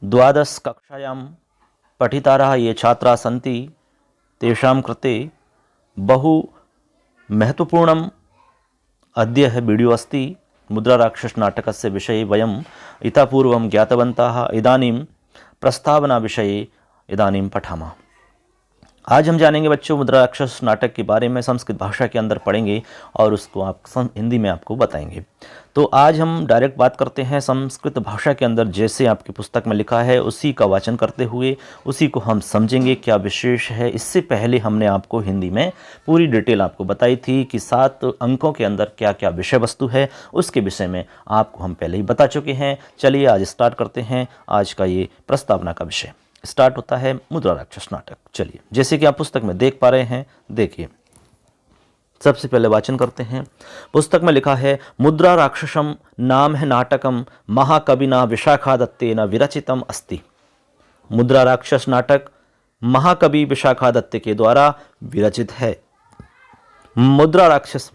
द्वादशकक्षायां पठितारः ये छात्राः सन्ति तेषां कृते बहु महत्वपूर्णम् अद्य वीडियो अस्ति। मुद्राराक्षसनाटकस्य विषये वयम् इतः पूर्वं ज्ञातवन्तः, इदानीं प्रस्तावना विषये इदानीं पठामः। आज हम जानेंगे बच्चों मुद्राराक्षस नाटक के बारे में, संस्कृत भाषा के अंदर पढ़ेंगे और उसको आप हिंदी में आपको बताएंगे। तो आज हम डायरेक्ट बात करते हैं संस्कृत भाषा के अंदर, जैसे आपकी पुस्तक में लिखा है उसी का वाचन करते हुए उसी को हम समझेंगे क्या विशेष है। इससे पहले हमने आपको हिंदी में पूरी डिटेल आपको बताई थी कि 7 अंकों के अंदर क्या क्या विषय वस्तु है, उसके विषय में आपको हम पहले ही बता चुके हैं। चलिए आज स्टार्ट करते हैं। आज का ये प्रस्तावना का विषय स्टार्ट होता है मुद्राराक्षस नाटक। चलिए, जैसे कि आप पुस्तक में देख पा रहे हैं, देखिए सबसे पहले वाचन करते हैं। पुस्तक में लिखा है मुद्राराक्षसम नाम है नाटकम महाकविना विशाखादत्तेन विरचितम अस्ति। मुद्राराक्षस नाटक महाकवि विशाखादत्त के द्वारा विरचित है। मुद्राराक्षस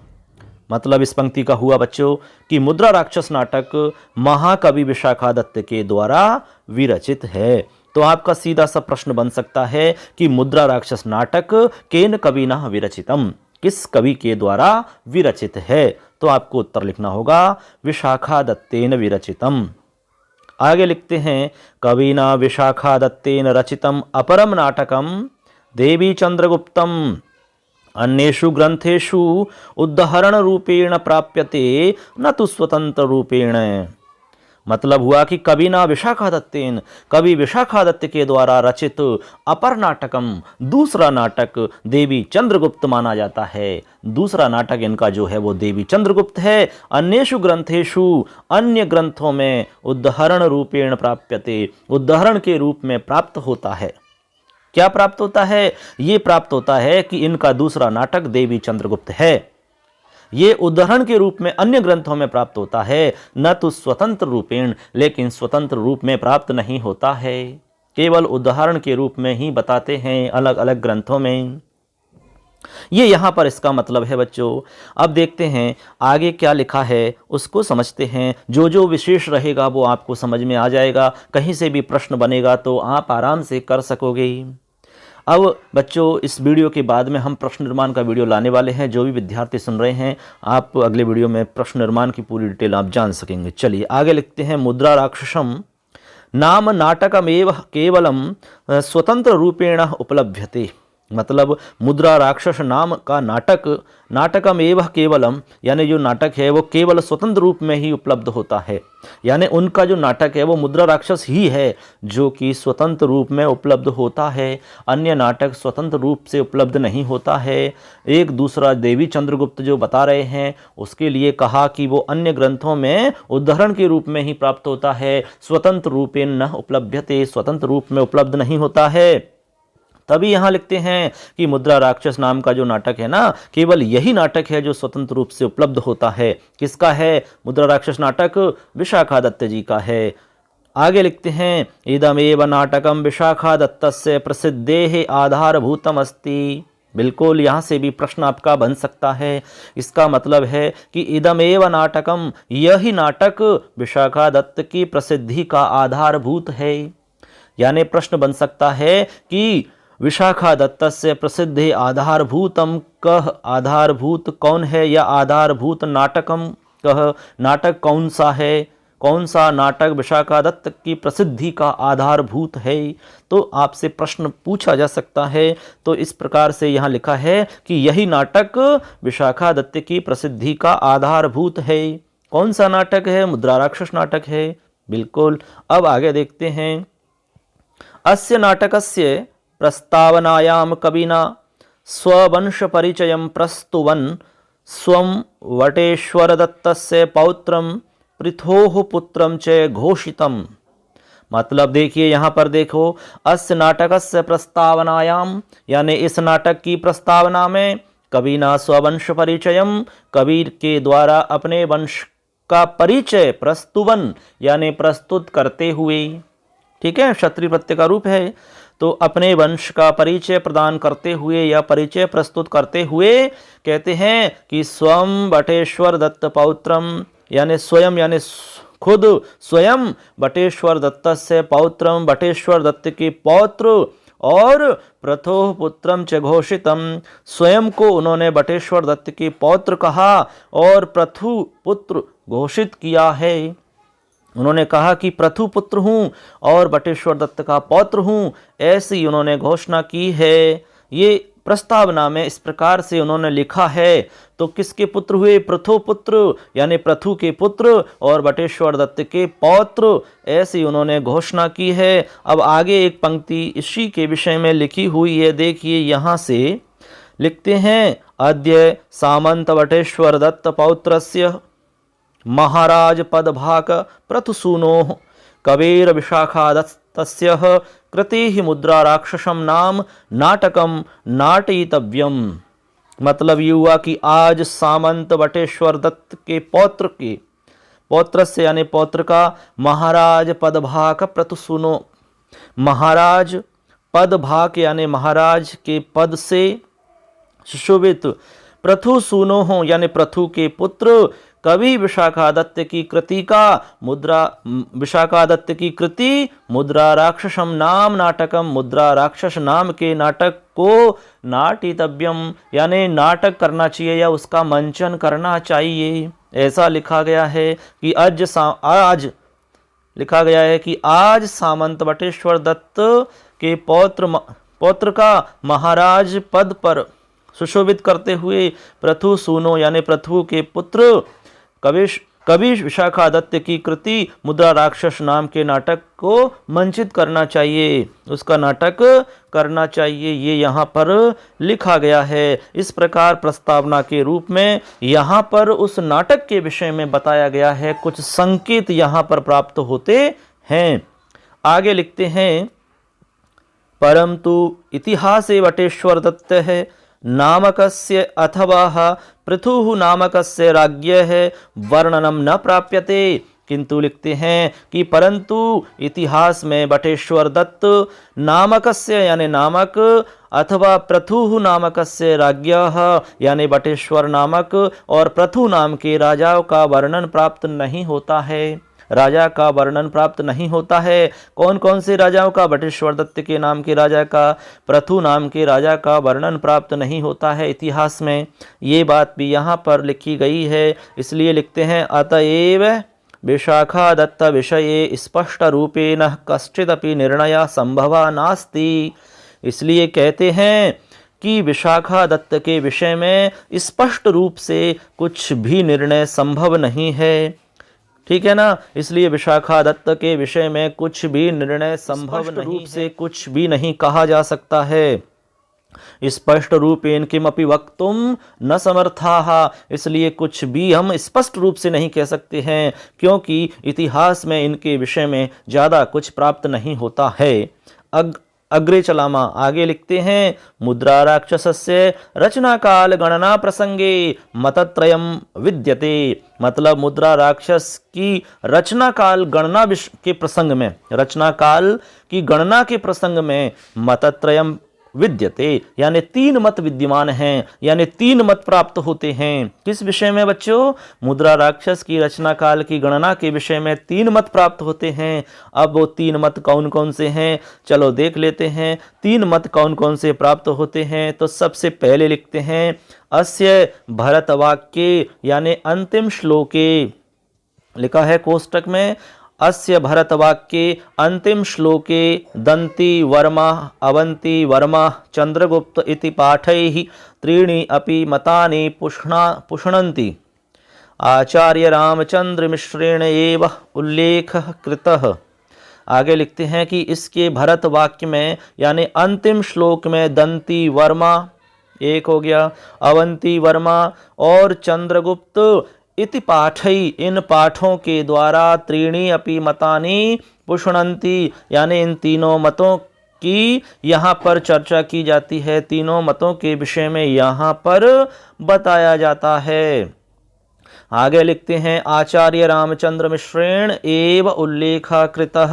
मतलब इस पंक्ति का हुआ बच्चों कि मुद्राराक्षस नाटक महाकवि विशाखादत्त के द्वारा विरचित है। तो आपका सीधा सा प्रश्न बन सकता है कि मुद्राराक्षस नाटक केन कविना विरचितम, किस कवि के द्वारा विरचित है। तो आपको उत्तर लिखना होगा विशाखादत्तेन विरचितम। आगे लिखते हैं कविना विशाखादत्तेन रचितम अपरम नाटकम देवी चंद्रगुप्तम अन्येषु ग्रंथेषु उदाहरण रूपेण प्राप्यते न तो स्वतंत्र रूपेण। मतलब हुआ कि कविना विशाखादत्तेन, कवि विशाखादत्त के द्वारा रचित अपर नाटकम, दूसरा नाटक देवी चंद्रगुप्त माना जाता है। दूसरा नाटक इनका जो है वो देवी चंद्रगुप्त है। अन्येषु ग्रंथेषु, अन्य ग्रंथों में उदाहरण रूपेण प्राप्यते, उदाहरण के रूप में प्राप्त होता है। क्या प्राप्त होता है? ये प्राप्त होता है कि इनका दूसरा नाटक देवी चंद्रगुप्त है। ये उदाहरण के रूप में अन्य ग्रंथों में प्राप्त होता है, न तो स्वतंत्र रूपेण, लेकिन स्वतंत्र रूप में प्राप्त नहीं होता है। केवल उदाहरण के रूप में ही बताते हैं अलग अलग ग्रंथों में। ये यहाँ पर इसका मतलब है बच्चों। अब देखते हैं आगे क्या लिखा है, उसको समझते हैं। जो जो विशेष रहेगा वो आपको समझ में आ जाएगा। कहीं से भी प्रश्न बनेगा तो आप आराम से कर सकोगे। अब बच्चों इस वीडियो के बाद में हम प्रश्न निर्माण का वीडियो लाने वाले हैं। जो भी विद्यार्थी सुन रहे हैं, आप अगले वीडियो में प्रश्न निर्माण की पूरी डिटेल आप जान सकेंगे। चलिए आगे लिखते हैं मुद्राराक्षसम नाम नाटकमेव केवलम स्वतंत्र रूपेण उपलभ्यते। मतलब मुद्रा राक्षस नाम का नाटक, नाटकमेव केवलम, यानी जो नाटक है वो केवल स्वतंत्र रूप में ही उपलब्ध होता है। यानी उनका जो नाटक है वो मुद्रा राक्षस ही है जो कि स्वतंत्र रूप में उपलब्ध होता है। अन्य नाटक स्वतंत्र रूप से उपलब्ध नहीं होता है। एक दूसरा देवी चंद्रगुप्त जो बता रहे हैं उसके लिए कहा कि वो अन्य ग्रंथों में उदाहरण के रूप में ही प्राप्त होता है, स्वतंत्र रूपेण न उपलभ्यते, स्वतंत्र रूप में उपलब्ध नहीं होता है। तभी यहाँ लिखते हैं कि मुद्रा राक्षस नाम का जो नाटक है ना, केवल यही नाटक है जो स्वतंत्र रूप से उपलब्ध होता है। किसका है? मुद्रा राक्षस नाटक विशाखादत्त जी का है। आगे लिखते हैं इदमेव नाटकम विशाखादत्तस्य प्रसिद्धेः आधारभूतम अस्ति। बिल्कुल यहाँ से भी प्रश्न आपका बन सकता है। इसका मतलब है कि इदमेव नाटकम, यही नाटक विशाखादत्त की प्रसिद्धि का आधारभूत है। यानी प्रश्न बन सकता है कि विशाखादत्तस्य प्रसिद्धे आधारभूतम कह, आधारभूत कौन है या आधारभूत नाटकम कह, नाटक कौन सा है, कौन सा नाटक विशाखादत्त की प्रसिद्धि का आधारभूत है। तो आपसे प्रश्न पूछा जा सकता है। तो इस प्रकार से यहाँ लिखा है कि यही नाटक विशाखादत्त की प्रसिद्धि का आधारभूत है। कौन सा नाटक है? मुद्राराक्षस नाटक है। बिल्कुल। अब आगे देखते हैं अस्य नाटकस्य प्रस्तावनायां कविना स्ववंश परिचयं प्रस्तुवन् स्वं वटेश्वरदत्तस्य पौत्रं पृथोः पुत्रं च घोषितम्। मतलब देखिए यहाँ पर देखो, अस्य नाटकस्य प्रस्तावनायां, यानी इस नाटक की प्रस्तावना में कविना स्ववंश परिचयम, कवि के द्वारा अपने वंश का परिचय प्रस्तुवन, यानी प्रस्तुत करते हुए, ठीक है, क्षत्रिय प्रत्यय का रूप है। तो अपने वंश का परिचय प्रदान करते हुए या परिचय प्रस्तुत करते हुए कहते हैं कि स्वयं वटेश्वर दत्त पौत्रम, यानी स्वयं यानी खुद स्वयं बटेश्वर दत्त से पौत्रम, बटेश्वर दत्त के पौत्र, और प्रथोः पुत्रम च घोषितम, स्वयं को उन्होंने बटेश्वर दत्त के पौत्र कहा और प्रथु पुत्र घोषित किया है। उन्होंने कहा कि प्रथु पुत्र हूँ और बटेश्वर दत्त का पौत्र हूँ, ऐसी उन्होंने घोषणा की है। ये प्रस्तावना में इस प्रकार से उन्होंने लिखा है। तो किसके पुत्र हुए? प्रथु पुत्र, यानी प्रथु के पुत्र और बटेश्वर दत्त के पौत्र, ऐसी उन्होंने घोषणा की है। अब आगे एक पंक्ति इसी के विषय में लिखी हुई है, देखिए यहाँ से लिखते हैं, अद्य सामंत बटेश्वर दत्त पौत्रस्य महाराज पदभाक प्रथुसूनोः कवेर विशाखा दत्तस्य कृते मुद्रा राक्षसम नाम नाटकम नाटयितव्यम। मतलब ये हुआ कि आज सामंत बटेश्वर दत्त के पौत्र से, यानी पौत्र का, महाराज पदभाक प्रथुसूनो, महाराज पदभाक यानी महाराज के पद से सुशोभित, प्रथुसूनो हो यानी प्रथु के पुत्र, कवि विशाखादत्त की कृति का मुद्रा, विशाखादत्त की कृति मुद्रा राक्षसम नाम नाटकम, मुद्रा राक्षस नाम के नाटक को नाटितव्यम यानी नाटक करना चाहिए या उसका मंचन करना चाहिए। ऐसा लिखा गया है कि आज लिखा गया है कि आज सामंत बटेश्वर दत्त के पौत्र का महाराज पद पर सुशोभित करते हुए प्रथु सूनो यानी प्रथु के पुत्र कवि विशाखादत्त की कृति मुद्रा राक्षस नाम के नाटक को मंचित करना चाहिए, उसका नाटक करना चाहिए, ये यहाँ पर लिखा गया है। इस प्रकार प्रस्तावना के रूप में यहाँ पर उस नाटक के विषय में बताया गया है, कुछ संकेत यहाँ पर प्राप्त होते हैं। आगे लिखते हैं, परंतु इतिहासे वटेश्वर दत्त है नामकस्य अथवा पृथुः नामकस्य राज्ञः वर्णनम न प्राप्यते। किंतु लिखते हैं कि परंतु इतिहास में बटेश्वर दत्त नामकस्य यानी नामक, अथवा पृथुः नामकस्य राज्ञः यानी बटेश्वर नामक और पृथु नाम के राजाओं का वर्णन प्राप्त नहीं होता है, राजा का वर्णन प्राप्त नहीं होता है। कौन कौन से राजाओं का? बटेश्वर दत्त के नाम के राजा का, पृथु नाम के राजा का वर्णन प्राप्त नहीं होता है इतिहास में। ये बात भी यहाँ पर लिखी गई है, इसलिए लिखते हैं, अतएव विशाखा दत्त विषये स्पष्ट रूपेण कश्चिदपि निर्णय संभवा नास्ति। इसलिए कहते हैं कि विशाखा दत्त के विषय में स्पष्ट रूप से कुछ भी निर्णय संभव नहीं है, ठीक है ना। इसलिए विशाखा दत्त के विषय में कुछ भी निर्णय संभव नहीं रूप से कुछ भी नहीं कहा जा सकता है। स्पष्ट रूपेण किमपि वक्तुम न समर्थाः, इसलिए कुछ भी हम स्पष्ट रूप से नहीं कह सकते हैं, क्योंकि इतिहास में इनके विषय में ज़्यादा कुछ प्राप्त नहीं होता है। अग्रे चलामा, आगे लिखते हैं, मुद्रा राक्षसस्य रचना काल गणना प्रसंगे मतत्रयम विद्यते। मतलब मुद्रा राक्षस की रचना काल गणना के प्रसंग में, रचना काल की गणना के प्रसंग में मतत्रयम विद्यते यानी 3 मत विद्यमान हैं, यानी 3 मत प्राप्त होते हैं। किस विषय में बच्चों? मुद्रा राक्षस की रचना काल की गणना के विषय में 3 मत प्राप्त होते हैं। अब वो 3 मत कौन कौन से हैं, चलो देख लेते हैं। 3 मत कौन कौन से प्राप्त होते हैं? तो सबसे पहले लिखते हैं, अस्य भरत वाक्ये यानी अंतिम श्लोके, लिखा है कोष्टक में, अस्य भरतवाक्ये अंतिम श्लोके दंती वर्मा अवंती वर्मा चंद्रगुप्त इति पाठैः त्रीणि अपि मतानि पुष्णन्ति आचार्य रामचंद्र मिश्रेण एव उल्लेखः कृतः। आगे लिखते हैं कि इसके भरत वाक्य में यानी अंतिम श्लोक में दंती वर्मा एक हो गया, अवंती वर्मा और चंद्रगुप्त इति पाठई इन पाठों के द्वारा त्रीणी अपि मतानि पुष्णन्ति यानी इन तीनों मतों की यहाँ पर चर्चा की जाती है, तीनों मतों के विषय में यहाँ पर बताया जाता है। आगे लिखते हैं, आचार्य रामचंद्र मिश्रेण एव उल्लेखः कृतः,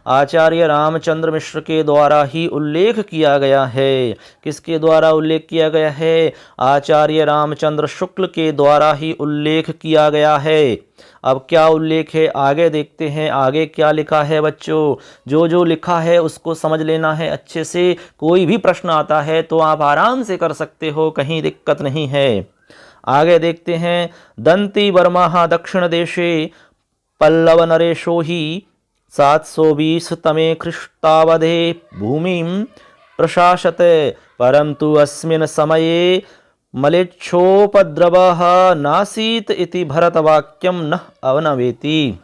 आचार्य रामचंद्र मिश्र के द्वारा ही उल्लेख किया गया है। किसके द्वारा उल्लेख किया गया है? आचार्य रामचंद्र शुक्ल के द्वारा ही उल्लेख किया गया है। अब क्या उल्लेख है आगे देखते हैं, आगे क्या लिखा है बच्चों। जो जो लिखा है उसको समझ लेना है अच्छे से। कोई भी प्रश्न आता है तो आप आराम से कर सकते हो, कहीं दिक्कत नहीं है। आगे देखते हैं। दंती वर्मा दक्षिण देशे पल्लव नरेशो ही 720 तमे ख्रीष्टावधे भूमिं प्रशासत, परंतु अस्मिन् समये मलेच्छोपद्रवः नासीत् इति भरतवाक्यं न अवनवेति।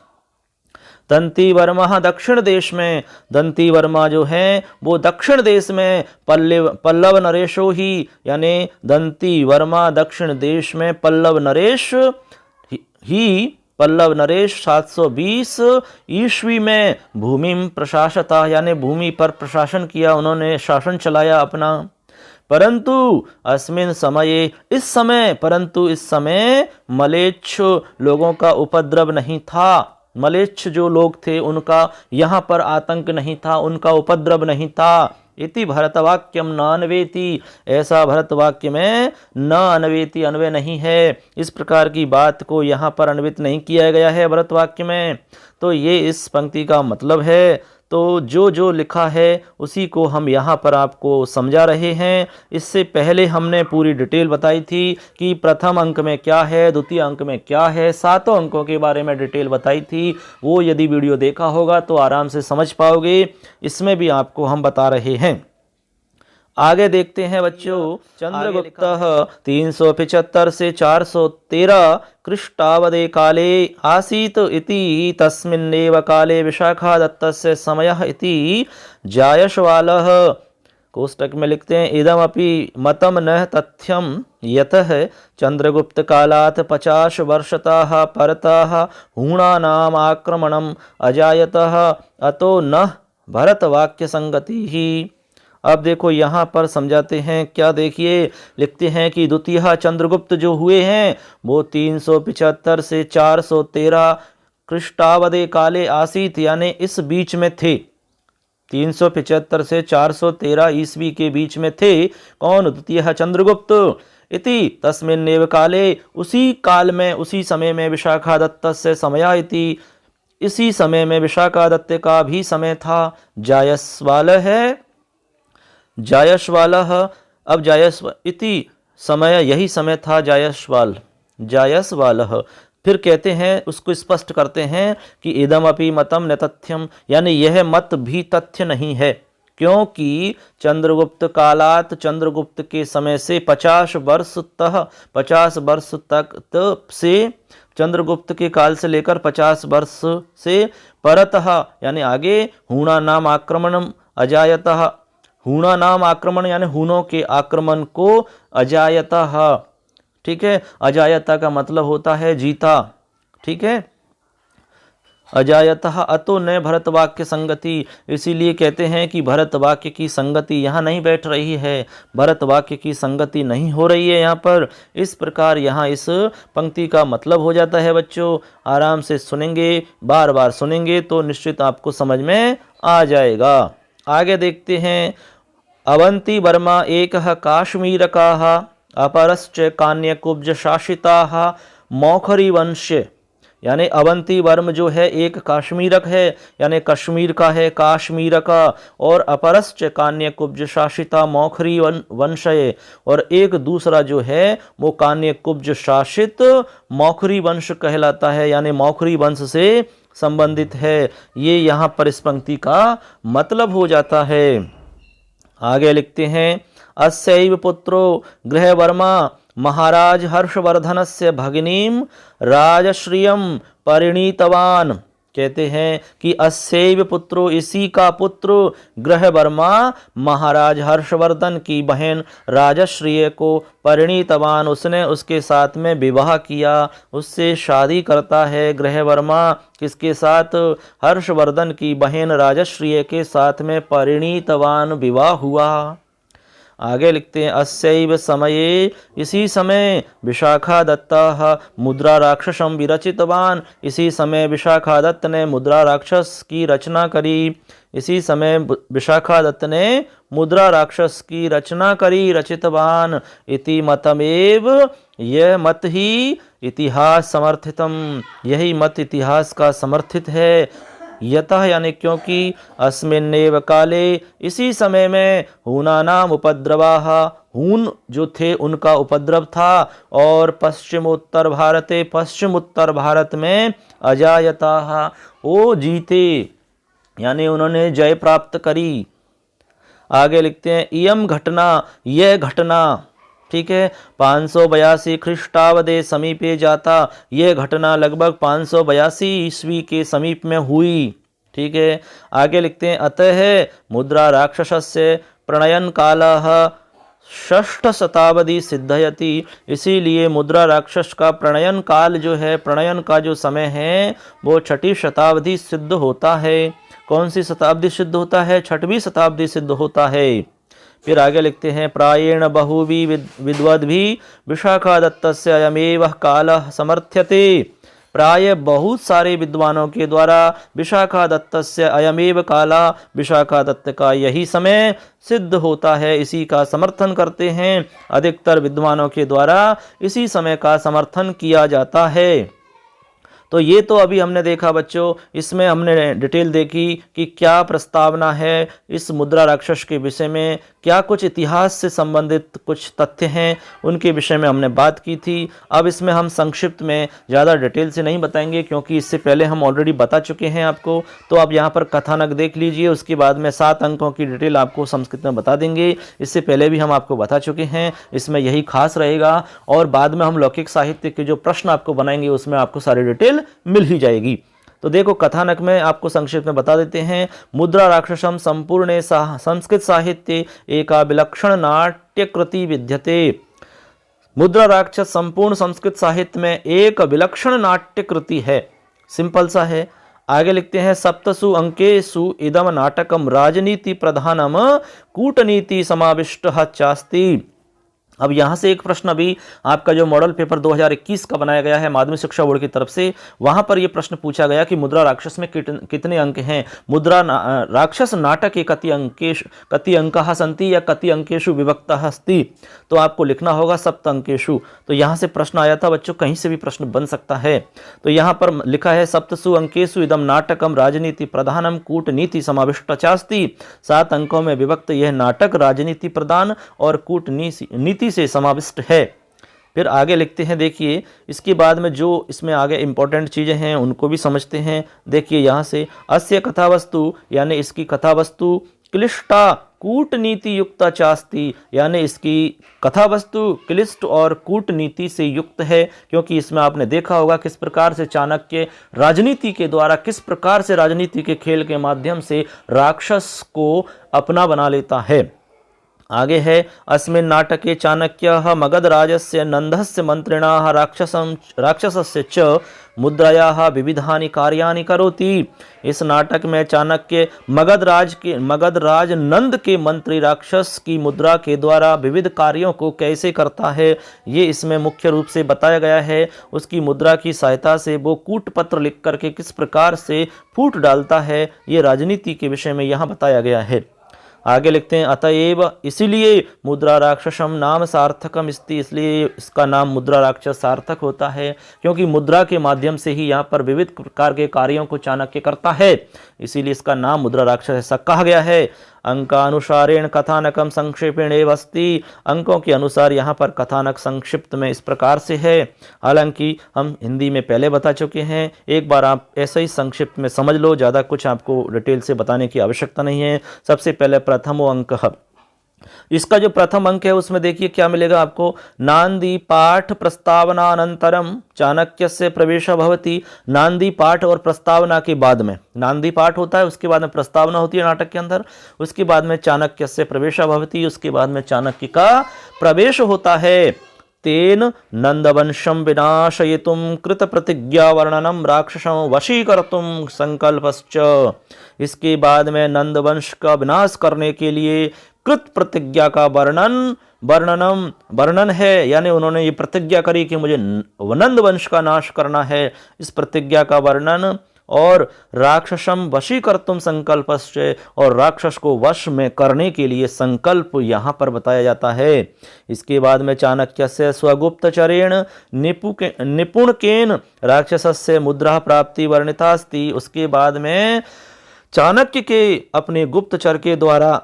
दंती वर्मा दक्षिण देश में, दंती वर्मा जो है वो दक्षिण देश में पल्लव नरेशो ही, यानी दंती वर्मा दक्षिण देश में पल्लव नरेश ही, पल्लव नरेश 720 ईस्वी में भूमि प्रशासता, यानी भूमि पर प्रशासन किया, उन्होंने शासन चलाया अपना। परंतु अस्मिन समय, इस समय, परंतु इस समय मलेच्छ लोगों का उपद्रव नहीं था। मलेच्छ जो लोग थे उनका यहाँ पर आतंक नहीं था, उनका उपद्रव नहीं था। इति भरतवाक्यम न अन्वेति, ऐसा भरतवाक्य में न अन्वेति, अन्वय नहीं है। इस प्रकार की बात को यहाँ पर अन्वित नहीं किया गया है भरतवाक्य में। तो ये इस पंक्ति का मतलब है। तो जो जो लिखा है उसी को हम यहाँ पर आपको समझा रहे हैं। इससे पहले हमने पूरी डिटेल बताई थी कि प्रथम अंक में क्या है, द्वितीय अंक में क्या है, 7 अंकों के बारे में डिटेल बताई थी। वो यदि वीडियो देखा होगा तो आराम से समझ पाओगे। इसमें भी आपको हम बता रहे हैं। आगे देखते हैं बच्चों। चंद्रगुप्त 375 से 413 ख्रीष्टावधे काले आसीत् इति तस्मिन्नेव काले विशाखादत्तस्य समयः इति जायसवालः। कोष्टक में लिखते हैं इदमपि मतम न तथ्यम यतः चंद्रगुप्त कालात् 50 वर्षतः परतः हूणानाम आक्रमणम अजायतः अतो न भरतवाक्य संगति ही। अब देखो यहाँ पर समझाते हैं क्या, देखिए लिखते हैं कि द्वितीय चंद्रगुप्त जो हुए हैं वो 375 से 413 ख्रीष्टावधे काले आसीत, यानी इस बीच में थे। 375 से 413 ईस्वी के बीच में थे। कौन? द्वितीय चंद्रगुप्त। इति तस्मिन्नेव काले, उसी काल में, उसी समय में विशाखादत्तस्य समया इति, इसी समय में विशाखादत्त का भी समय था। जायसवाल है, जायसवालः। अब इति समय, यही समय था जायसवालः। फिर कहते हैं, उसको स्पष्ट करते हैं कि इदम अपि मतम न तथ्यम, यानी यह मत भी तथ्य नहीं है, क्योंकि चंद्रगुप्त कालात, चंद्रगुप्त के समय से 50 वर्ष तक से, चंद्रगुप्त के काल से लेकर 50 वर्ष से परतः, यानी आगे हूणा नाम आक्रमणम अजायतः, हूणा नाम आक्रमण यानी हूणों के आक्रमण को अजायतः, ठीक है। अजायता का मतलब होता है जीता, ठीक है। अजायतः अतो न भरतवाक्य संगति, इसीलिए कहते हैं कि भरतवाक्य की संगति यहाँ नहीं बैठ रही है, भरतवाक्य की संगति नहीं हो रही है यहाँ पर। इस प्रकार यहाँ इस पंक्ति का मतलब हो जाता है बच्चों। आराम से सुनेंगे, बार बार सुनेंगे तो निश्चित आपको समझ में आ जाएगा। आगे देखते हैं। अवंती वर्मा एकः काश्मीरकाः अपरश्च कान्यकुब्ज शासिताः मौखरी वंश, यानी अवंती वर्म जो है एक काश्मीरक है, यानी कश्मीर का है, काश्मीर का, और अपरश्च कान्यकुब्ज शासिता मौखरी वंश है, और एक दूसरा जो है वो कान्यकुब्ज शासित मौखरी वंश कहलाता है, यानी मौखरी वंश से संबंधित है। ये यहाँ पर इस पंक्ति का मतलब हो जाता है। आगे लिखते हैं। अस्यैव पुत्रो गृहवर्मा महाराज हर्षवर्धनस्य भगिनीं राजश्रियं परिणीतवान। कहते हैं कि अस्यैव पुत्रो, इसी का पुत्र गृहवर्मा महाराज हर्षवर्धन की बहन राजश्रिय को परिणीतवान, उसने उसके साथ में विवाह किया, उससे शादी करता है गृहवर्मा। किसके साथ? हर्षवर्धन की बहन राजश्रिय के साथ में परिणीतवान विवाह हुआ। आगे लिखते हैं। अस्यैव समये, इसी समय विशाखादत्तः मुद्रा राक्षसं विरचितवान, इसी समय विशाखादत्त ने मुद्रा राक्षस की रचना करी। इसी समय विशाखादत्त ने मुद्रा राक्षस की रचना करी, रचितवान। इति मतमेव, यह मत ही इतिहास समर्थितम, यही मत इतिहास का समर्थित है। यतः यानी क्योंकि अस्मिन्नेव काले, इसी समय में हूनानाम उपद्रवाः, हून जो थे उनका उपद्रव था, और पश्चिमोत्तर भारते, पश्चिम उत्तर भारत में अजायताः, वो जीते यानी उन्होंने जय प्राप्त करी। आगे लिखते हैं इयम घटना, यह घटना, ठीक है, 582 ख्रीष्टाब्दे समीपे जाता, यह घटना लगभग 582 ईस्वी के समीप में हुई। ठीक है, आगे लिखते हैं अतः मुद्रा राक्षसस्य प्रणयन कालः षष्ठ शताब्दी सिद्धयति, इसीलिए मुद्रा राक्षस का प्रणयन काल जो है, प्रणयन का जो समय है वो 6ठी शताब्दी सिद्ध होता है। कौन सी शताब्दी सिद्ध होता है? 6वीं शताब्दी सिद्ध होता है। फिर आगे लिखते हैं प्रायेण बहुवी विद्वद्भिः विशाखादत्तस्य अयमेव कालः समर्थ्यते, प्राय बहुत सारे विद्वानों के द्वारा विशाखादत्तस्य अयमेव काला, विशाखादत्त का यही समय सिद्ध होता है, इसी का समर्थन करते हैं। अधिकतर विद्वानों के द्वारा इसी समय का समर्थन किया जाता है। तो ये तो अभी हमने देखा बच्चों, इसमें हमने डिटेल देखी कि क्या प्रस्तावना है इस मुद्रा राक्षस के विषय में, क्या कुछ इतिहास से संबंधित कुछ तथ्य हैं उनके विषय में हमने बात की थी। अब इसमें हम संक्षिप्त में ज़्यादा डिटेल से नहीं बताएंगे क्योंकि इससे पहले हम ऑलरेडी बता चुके हैं आपको। तो आप यहाँ पर कथानक देख लीजिए, उसके बाद में 7 अंकों की डिटेल आपको संस्कृत में बता देंगे। इससे पहले भी हम आपको बता चुके हैं, इसमें यही खास रहेगा। और बाद में हम लौकिक साहित्य के जो प्रश्न आपको बनाएंगे उसमें आपको सारी डिटेल मिल ही जाएगी। तो देखो कथानक में आपको संक्षिप्त में बता देते हैं। मुद्रा राक्षसम संपूर्ण संस्कृत साहित्य एका विलक्षण नाट्य कृति विद्यते, मुद्रा राक्षस संपूर्ण संस्कृत साहित्य में एक विलक्षण नाट्य कृति है। सिंपल सा है। आगे लिखते हैं सप्तसु अंकेषु इदम नाटकम राजनीति प्रधानम कूटनीति समाविष्टः चास्ति। अब यहाँ से एक प्रश्न अभी आपका जो मॉडल पेपर 2021 का बनाया गया है माध्यमिक शिक्षा बोर्ड की तरफ से, वहाँ पर ये प्रश्न पूछा गया कि मुद्रा राक्षस में कितने अंक हैं। मुद्रा राक्षस नाटक के कति अंकः सन्ति या कति अंकेषु विभक्तः अस्ति, तो आपको लिखना होगा सप्त अंकेषु। तो यहाँ से प्रश्न आया था बच्चों, कहीं से भी प्रश्न बन सकता है। तो यहाँ पर लिखा है सप्तसु अंकेषु इदम नाटकम राजनीति प्रधानम कूटनीति समाविष्ट चास्ति, 7 अंकों में विभक्त यह नाटक राजनीति प्रधान और कूटनीति से समाविष्ट है। फिर आगे लिखते हैं, देखिए इसके बाद में जो इसमें आगे इंपॉर्टेंट चीज़ें हैं उनको भी समझते हैं। देखिए यहाँ से अस्य कथावस्तु यानी इसकी कथावस्तु क्लिष्टा कूटनीति युक्ता चास्ति, यानी इसकी कथावस्तु क्लिष्ट और कूटनीति से युक्त है, क्योंकि इसमें आपने देखा होगा किस प्रकार से चाणक्य राजनीति के द्वारा, किस प्रकार से राजनीति के खेल के माध्यम से राक्षस को अपना बना लेता है। आगे है अस्मिन् नाटके चाणक्यः मगधराजस्य नन्दस्य मंत्रिणाः राक्षसस्य च मुद्रायाः विविधानि कार्याणि करोति। इस नाटक में चाणक्य मगधराज नंद के मंत्री राक्षस की मुद्रा के द्वारा विविध कार्यों को कैसे करता है, ये इसमें मुख्य रूप से बताया गया है। उसकी मुद्रा की सहायता से वो कूटपत्र लिख करके किस प्रकार से फूट डालता है, ये राजनीति के विषय में यहाँ बताया गया है। आगे लिखते हैं अतएव इसीलिए मुद्रा राक्षसम नाम सार्थकम अस्ति, इसलिए इसका नाम मुद्रा राक्षस सार्थक होता है क्योंकि मुद्रा के माध्यम से ही यहाँ पर विविध प्रकार के कार्यों को चाणक्य करता है, इसीलिए इसका नाम मुद्रा राक्षस ऐसा कहा गया है। अंकानुसारेण कथानकम संक्षेपेण एव अस्ति, अंकों के अनुसार यहाँ पर कथानक संक्षिप्त में इस प्रकार से है। हालांकि हम हिंदी में पहले बता चुके हैं, एक बार आप ऐसे ही संक्षिप्त में समझ लो, ज़्यादा कुछ आपको डिटेल से बताने की आवश्यकता नहीं है। सबसे पहले प्रथमो अंक, इसका जो प्रथम अंक है उसमें देखिए क्या मिलेगा आपको, नांदी पाठ प्रस्तावनानंतरम चाणक्यस्य प्रवेशः भवति। नांदी पाठ और प्रस्तावना के बाद में, नांदी पाठ होता है उसके बाद में प्रस्तावना होती है नाटक के अंदर, उसके बाद में चाणक्यस्य प्रवेशः भवति, उसके बाद में चाणक्य का प्रवेश होता है। तेन नंदवंशम विनाशयितुम कृत प्रतिज्ञा वर्णनम राक्षसं वशीकर्तुम संकल्पश्च, इसके बाद में नंदवंश का विनाश करने के लिए कृत प्रतिज्ञा का वर्णन है, यानी उन्होंने ये प्रतिज्ञा करी कि मुझे नंद वंश का नाश करना है। इस प्रतिज्ञा का वर्णन और राक्षसम वशीकर्तुम संकल्पश्च, और राक्षस को वश में करने के लिए संकल्प यहाँ पर बताया जाता है। इसके बाद में चाणक्यस्य स्वगुप्तचरेण निपुणकेन राक्षसस्य मुद्रा प्राप्ति वर्णितास्ति। उसके बाद में चाणक्य के अपने गुप्तचर के द्वारा,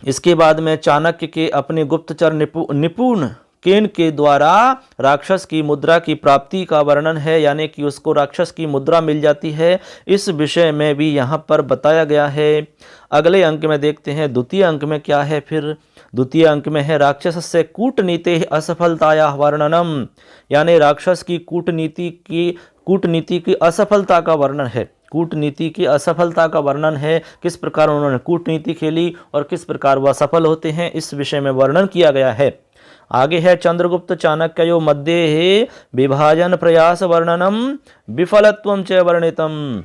इसके बाद में चाणक्य के अपने गुप्तचर निपुण केन के द्वारा राक्षस की मुद्रा की प्राप्ति का वर्णन है, यानी कि उसको राक्षस की मुद्रा मिल जाती है। इस विषय में भी यहाँ पर बताया गया है। अगले अंक में देखते हैं, द्वितीय अंक में क्या है। फिर द्वितीय अंक में है राक्षस से कूटनीति असफलताया वर्णनम, यानी राक्षस की कूटनीति की असफलता का वर्णन है। कूटनीति की असफलता का वर्णन है, किस प्रकार उन्होंने कूटनीति खेली और किस प्रकार वह सफल होते हैं, इस विषय में वर्णन किया गया है। आगे है चंद्रगुप्त चाणक्यो मध्ये विभाजन प्रयास वर्णनम विफलत्वम च वर्णितम,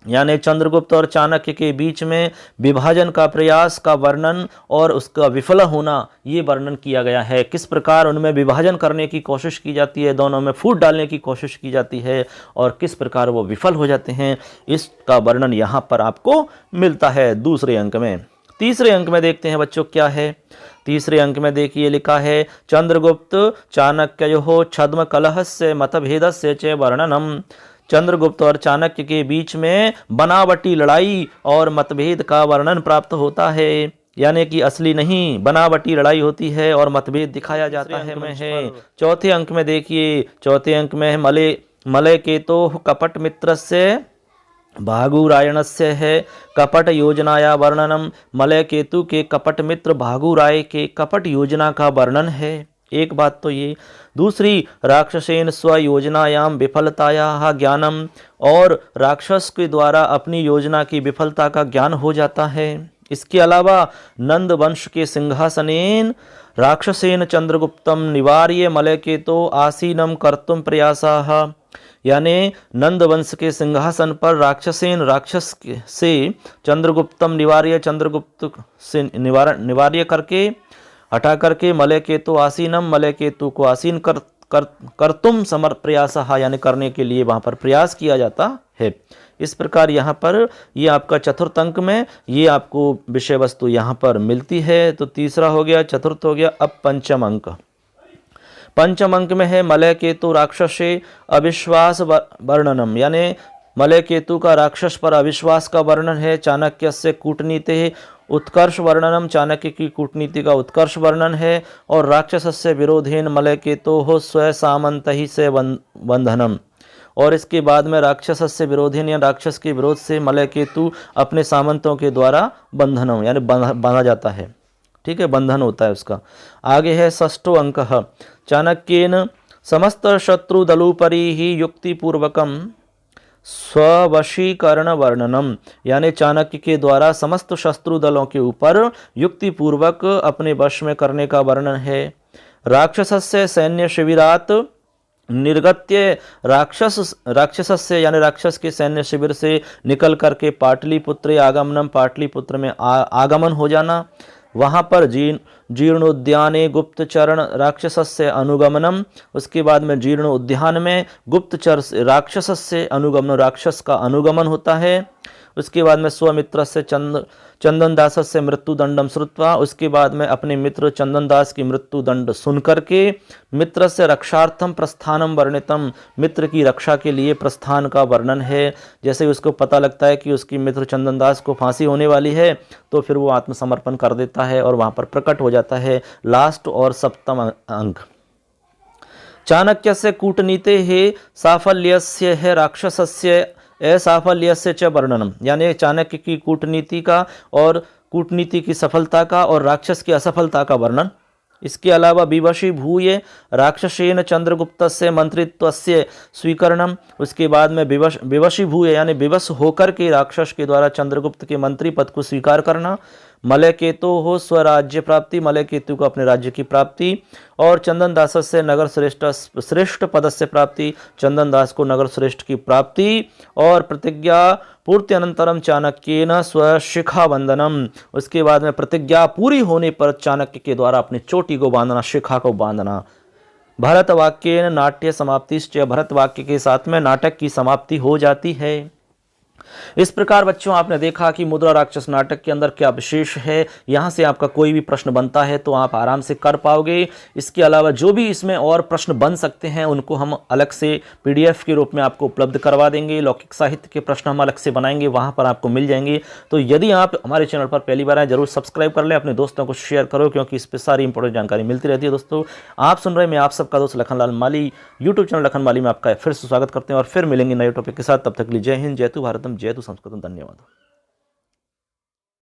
यानी चंद्रगुप्त और चाणक्य के बीच में विभाजन का प्रयास का वर्णन और उसका विफल होना, ये वर्णन किया गया है। किस प्रकार उनमें विभाजन करने की कोशिश की जाती है, दोनों में फूट डालने की कोशिश की जाती है और किस प्रकार वो विफल हो जाते हैं, इसका वर्णन यहाँ पर आपको मिलता है दूसरे अंक में। तीसरे अंक में देखते हैं बच्चों क्या है। तीसरे अंक में देखिए लिखा है चंद्रगुप्त चाणक्यो छद्म कलहस्य मतभेदस्य च वर्णनम। चंद्रगुप्त और चाणक्य के बीच में बनावटी लड़ाई और मतभेद का वर्णन प्राप्त होता है, यानी कि असली नहीं बनावटी लड़ाई होती है और मतभेद दिखाया जाता है। चौथे अंक में देखिए, चौथे अंक में है मलय केतो कपट मित्रस्य भागुरायणस्य है कपट योजनाया वर्णनम। मलय केतु के कपट मित्र भागुराय के कपट योजना का वर्णन है। एक बात तो ये, दूसरी राक्षसेन स्वयोजनायाम विफलताया ज्ञानम, और राक्षस के द्वारा अपनी योजना की विफलता का ज्ञान हो जाता है। इसके अलावा नंद वंश के सिंहासनेन राक्षसेन चंद्रगुप्तम निवार्य मलयकेतो आसीनम कर्तुम प्रयासाः, यानी नंद वंश के सिंहासन पर राक्षस से चंद्रगुप्तम निवार्य, चंद्रगुप्त से निवार्य करके हटा करके मलयकेतु आसीनम, मलयकेतु को आसीन कर्तुम समर प्रयास, यानी करने के लिए वहाँ पर प्रयास किया जाता है। इस प्रकार यहाँ पर ये आपका चतुर्थ अंक में ये आपको विषय वस्तु यहाँ पर मिलती है। तो तीसरा हो गया, चतुर्थ हो गया। अब पंचम अंक, पंचम अंक में है मलय केतु राक्षसे अविश्वास वर्णनम, यानी मलय केतु का राक्षस पर अविश्वास का वर्णन है। चाणक्य से कूटनीति उत्कर्ष वर्णनम, चाणक्य की कूटनीति का उत्कर्ष वर्णन है। और राक्षस से विरोधेन मलय केतु हो स्व सामंत ही से बंधनम, और इसके बाद में राक्षस से विरोधेन या राक्षस के विरोध से मलय केतु अपने सामंतों के द्वारा बंधनम, यानी बांधा जाता है। ठीक है, बंधन होता है उसका। आगे है षष्ठो अंक, चाणक्येन समस्त शत्रुदलोपरि ही युक्तिपूर्वकम स्ववशीकरण वर्णनम, यानी चाणक्य के द्वारा समस्त शत्रु दलों के ऊपर युक्तिपूर्वक अपने वश में करने का वर्णन है। राक्षसस्य सैन्य शिविरात निर्गत्य, राक्षसस्य यानी राक्षस के सैन्य शिविर से निकल करके पाटलिपुत्र आगमनम, पाटलिपुत्र में आगमन हो जाना। वहाँ पर जीर्णोद्याने गुप्तचरण राक्षसस्य अनुगमनम, उसके बाद में जीर्ण उद्यान में गुप्तचर राक्षसस्य अनुगमन, राक्षस का अनुगमन होता है। उसके बाद में स्वमित्र से चंदन दास से मृत्युदंडम श्रुत्वा, उसके बाद में अपने मित्र चंदन दास की मृत्युदंड सुन करके मित्र से रक्षार्थम प्रस्थानम वर्णितम, मित्र की रक्षा के लिए प्रस्थान का वर्णन है। जैसे ही उसको पता लगता है कि उसकी मित्र चंदन दास को फांसी होने वाली है तो फिर वो आत्मसमर्पण कर देता है और वहाँ पर प्रकट हो जाता है। लास्ट और सप्तम अंक, चाणक्य से कूटनीति है साफल्यस्य है राक्षसस्य असाफल्यस्य च वर्णनम, यानी चाणक्य की कूटनीति का और कूटनीति की सफलता का और राक्षस की असफलता का वर्णन। इसके अलावा विवशी भूय राक्षसेन चंद्रगुप्तस्य मंत्रित्वस्य स्वीकरणम, उसके बाद में विवशी भूय यानी विवश होकर के राक्षस के द्वारा चंद्रगुप्त के मंत्री पद को स्वीकार करना। मलय केतु हो स्वराज्य प्राप्ति, मलय केतु को अपने राज्य की प्राप्ति। और चंदन दास से नगर श्रेष्ठ पद से प्राप्ति, चंदन दास को नगर श्रेष्ठ की प्राप्ति। और प्रतिज्ञा पूर्ति अनंतरम चाणक्येन स्वशिखा बंधनम, उसके बाद में प्रतिज्ञा पूरी होने पर चाणक्य के द्वारा अपनी चोटी को बांधना, शिखा को बांधना। भरतवाक्येन नाट्य समाप्तिश्च, भरतवाक्य के साथ में नाटक की समाप्ति हो जाती है। इस प्रकार बच्चों आपने देखा कि मुद्रा राक्षस नाटक के अंदर क्या विशेष है। यहाँ से आपका कोई भी प्रश्न बनता है तो आप आराम से कर पाओगे। इसके अलावा जो भी इसमें और प्रश्न बन सकते हैं उनको हम अलग से पीडीएफ के रूप में आपको उपलब्ध करवा देंगे। लौकिक साहित्य के प्रश्न हम अलग से बनाएंगे, वहाँ पर आपको मिल जाएंगे। तो यदि आप हमारे चैनल पर पहली बार आए जरूर सब्सक्राइब कर लें, अपने दोस्तों को शेयर करो, क्योंकि इस पर सारी इंपॉर्टेंट जानकारी मिलती रहती है। दोस्तों आप सुन रहे हैं, मैं आप सबका दोस्त लखनलाल माली, यूट्यूब चैनल लखन माली में आपका फिर से स्वागत करते हैं और फिर मिलेंगे नए टॉपिक के साथ। तब तक के लिए जय हिंद, जय तु भारतम, जय तु संस्कृतम। धन्यवाद।